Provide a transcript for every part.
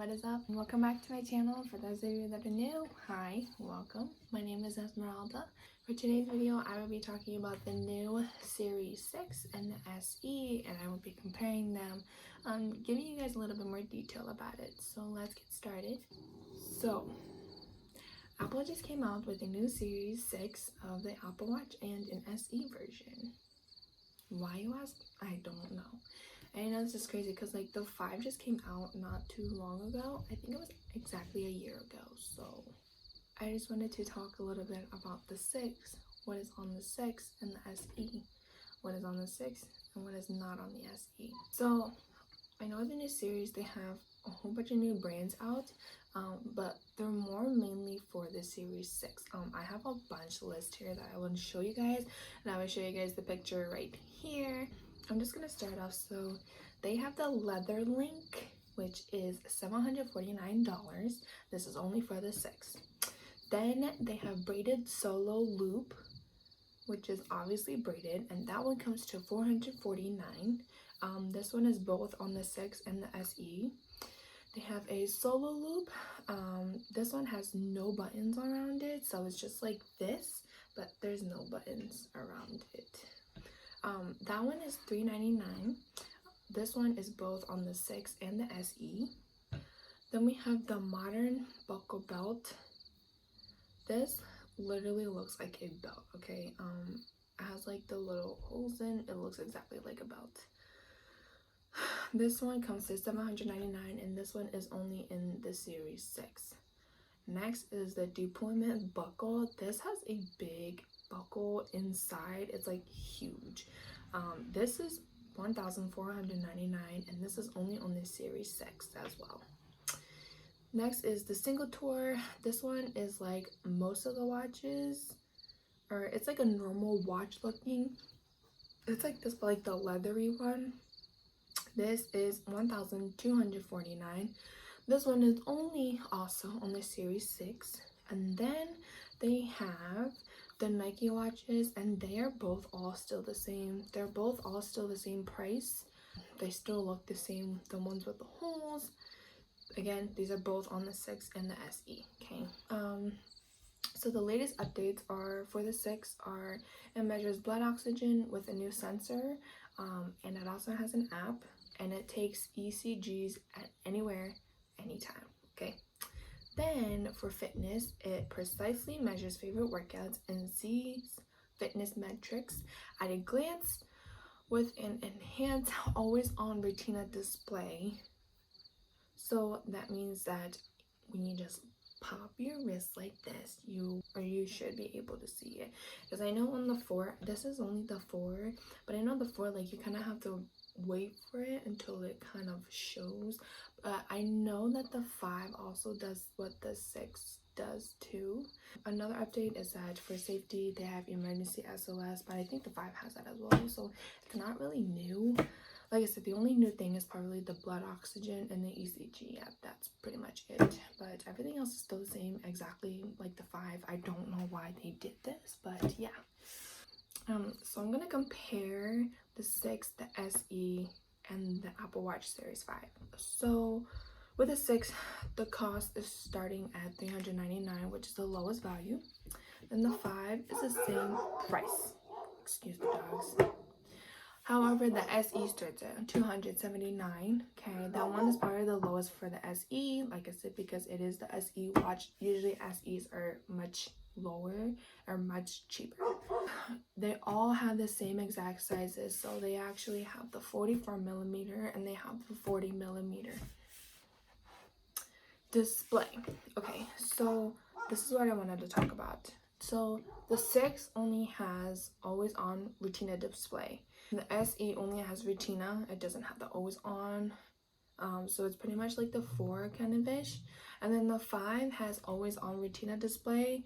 what is up? Welcome back to my channel. For those of you that are new, hi, welcome. My name is Esmeralda. For today's video, I will be talking about the new Series 6 and the SE, and I will be comparing them, giving you guys a little bit more detail about it. So let's get started. So, Apple just came out with a new Series 6 of the Apple Watch and an SE version. Why, you ask? I don't know. I know this is crazy because like the 5 just came out not too long ago. I think it was exactly a year ago. So I just wanted to talk a little bit about the 6, what is on the 6 and the SE, what is on the 6 and what is not on the SE. So I know the new series, they have a whole bunch of new brands out, but they're more mainly for the Series 6. I have a bunch list here that I want to show you guys, and I will show you guys the picture right here. I'm just gonna start off. So they have the leather link, which is $749. This is only for the 6. Then they have braided solo loop, which is obviously braided, and that one comes to $449. This one is both on the 6 and the SE. They have a solo loop. This one has no buttons around it, so it's just like this, but there's no buttons around it. That one is $399. This one is both on the 6 and the SE. Then we have the modern buckle belt. This literally looks like a belt, okay? It has like the little holes in. It looks exactly like a belt. This one comes to $799, and this one is only in the Series 6. Next is the deployment buckle. This has a big buckle inside. It's like huge. This is $1,499, and this is only on the Series 6 as well. Next is the single tour. This one is like most of the watches, or it's like a normal watch looking. It's like this, but like the leathery one. This is $1,249. This one is only also on the Series 6. And then they have the Nike watches, and they are both all still the same. They're both all still the same price. They still look the same, the ones with the holes. Again, these are both on the 6 and the SE, okay? So the latest updates are for the 6 are it measures blood oxygen with a new sensor, and it also has an app, and it takes ECGs at anywhere, anytime, okay? Then for fitness, it precisely measures favorite workouts and sees fitness metrics at a glance with an enhanced always-on retina display. So that means that when you just pop your wrist like this, you should be able to see it. Because I know on the 4, this is only the 4, but I know the 4, like, you kind of have to wait for it until it kind of shows. But I know that the 5 also does what the 6 does too. Another update is that for safety, they have emergency SOS, but I think the 5 has that as well, so it's not really new. Like I said, the only new thing is probably the blood oxygen and the ECG. Yeah, that's pretty much it. But everything else is still the same, exactly like the 5. I don't know why they did this, but yeah. So I'm gonna compare the 6, the SE, and the Apple Watch Series 5. So with the 6, the cost is starting at $399, which is the lowest value. Then the 5 is the same price. Excuse the dogs. However, the SE starts at $279. Okay, that one is probably the lowest for the SE, like I said, because it is the SE watch. Usually SEs are much lower or much cheaper. They all have the same exact sizes, so they actually have the 44mm and they have the 40mm display. Okay, so this is what I wanted to talk about. So the 6 only has always on retina display. The SE only has retina. It doesn't have the always on. So it's pretty much like the 4 kind of ish. And then the 5 has always on retina display,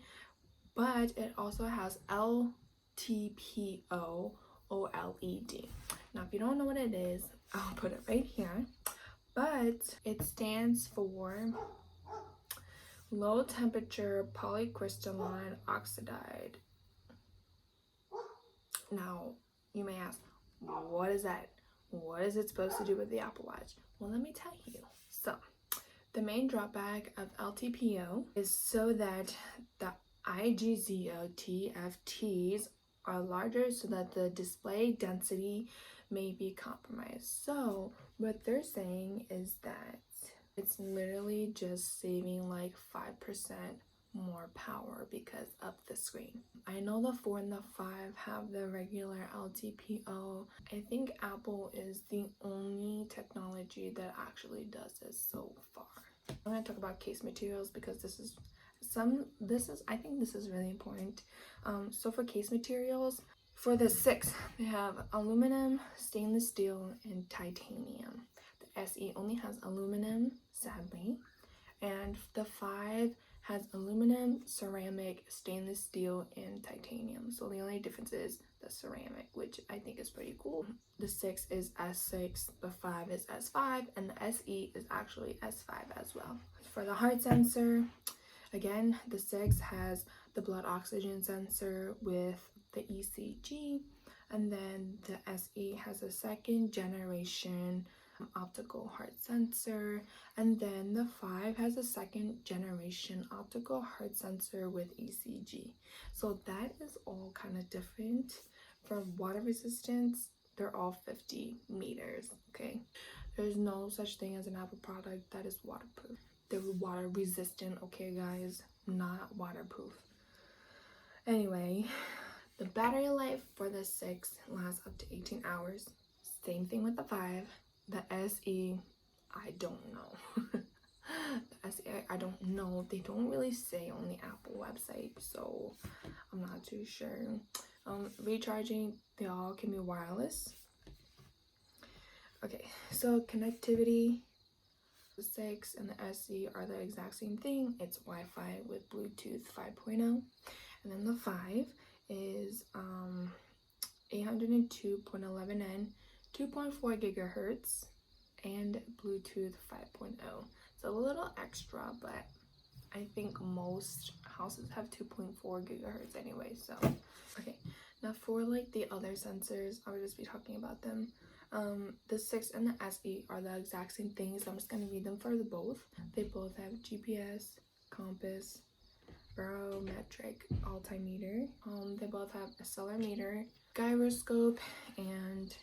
but it also has LTPO OLED. Now, if you don't know what it is, I'll put it right here. But it stands for low temperature polycrystalline oxide. Now, you may ask, what is that? What is it supposed to do with the Apple Watch? Well, let me tell you. So, The main drawback of LTPO is so that the IGZO TFTs are larger so that the display density may be compromised. So what they're saying is that it's literally just saving like 5% more power because of the screen. I know the 4 and the 5 have the regular LTPO. I think Apple is the only technology that actually does this so far. I'm going to talk about case materials because I think this is really important. So for case materials, for the 6, they have aluminum, stainless steel, and titanium. The SE only has aluminum, sadly, and the 5 has aluminum, ceramic, stainless steel, and titanium. So the only difference is the ceramic, which I think is pretty cool. The 6 is S6, the 5 is S5, and the SE is actually S5 as well. For the heart sensor, again, the 6 has the blood oxygen sensor with the ECG, and then the SE has a 2nd generation optical heart sensor, and then the 5 has a 2nd generation optical heart sensor with ECG. So that is all kind of different. For water resistance, they're all 50 meters, okay? There's no such thing as an Apple product that is waterproof. They're water resistant, okay guys, not waterproof. Anyway, the battery life for the 6 lasts up to 18 hours. Same thing with the 5. The SE, I don't know. The SE, I don't know. They don't really say on the Apple website, so I'm not too sure. Recharging, they all can be wireless. Okay, so connectivity, the 6 and the SE are the exact same thing. It's Wi-Fi with Bluetooth 5.0. And then the 5 is 802.11n, 2.4 gigahertz, and Bluetooth 5.0. So a little extra, but I think most houses have 2.4 gigahertz anyway. So okay, now for like the other sensors, I will just be talking about them. The 6 and the SE are the exact same things. I'm just gonna read them for the both. They both have GPS, compass, barometric altimeter. They both have accelerometer, gyroscope, and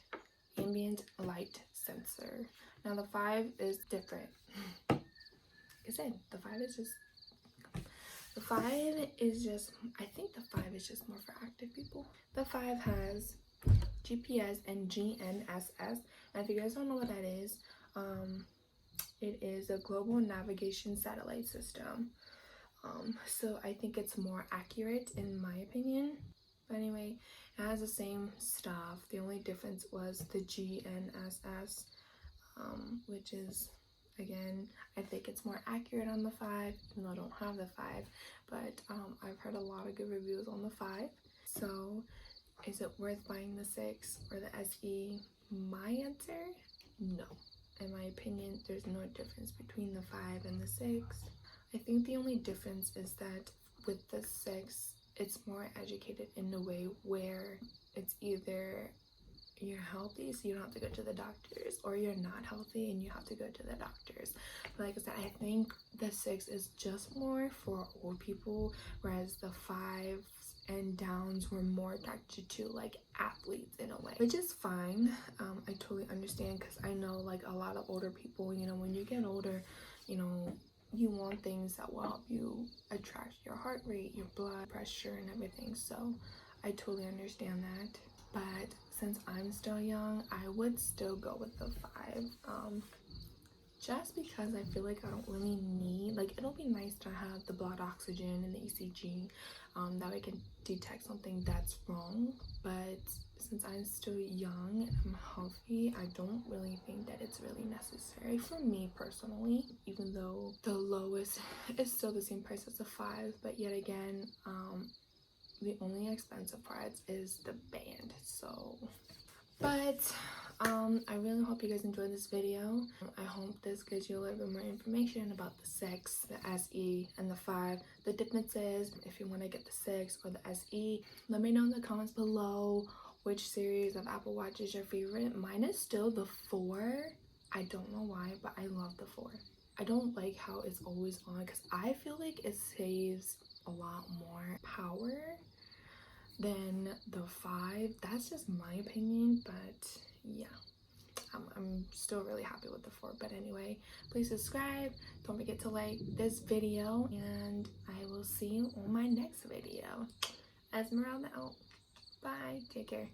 ambient light sensor. Now the 5 is different. Like I said, the 5 is just, I think the 5 is just more for active people. The 5 has GPS and GNSS. And if you guys don't know what that is, it is a global navigation satellite system. So I think it's more accurate in my opinion. But anyway, it has the same stuff. The only difference was the GNSS, which is, again, I think it's more accurate on the 5, even though I don't have the 5. But I've heard a lot of good reviews on the 5. So is it worth buying the 6 or the SE? My answer, no. In my opinion, there's no difference between the 5 and the 6. I think the only difference is that with the 6, it's more educated in a way where it's either you're healthy so you don't have to go to the doctors, or you're not healthy and you have to go to the doctors. But like I said, I think the 6 is just more for old people, whereas the 5s and downs were more attracted to like athletes in a way, which is fine. I totally understand, because I know like a lot of older people, you know, when you get older, you know, you want things that will help you attract your heart rate, your blood pressure, and everything. So I totally understand that. But since I'm still young, I would still go with the 5. Just because I feel like I don't really need, like, it'll be nice to have the blood oxygen and the ECG, that way I can detect something that's wrong. But since I'm still young and I'm healthy, I don't really think that it's really necessary for me personally, even though the lowest is still the same price as the 5. But yet again, the only expensive parts is the band. So, but I really hope you guys enjoyed this video. I hope this gives you a little bit more information about the 6, the SE, and the 5. The differences, if you want to get the 6 or the SE. Let me know in the comments below which series of Apple Watch is your favorite. Mine is still the 4. I don't know why, but I love the 4. I don't like how it's always on because I feel like it saves a lot more power than the 5. That's just my opinion, but yeah. I'm still really happy with the 4. But anyway, please subscribe. Don't forget to like this video, and I will see you on my next video. Esmeralda out. Bye. Take care.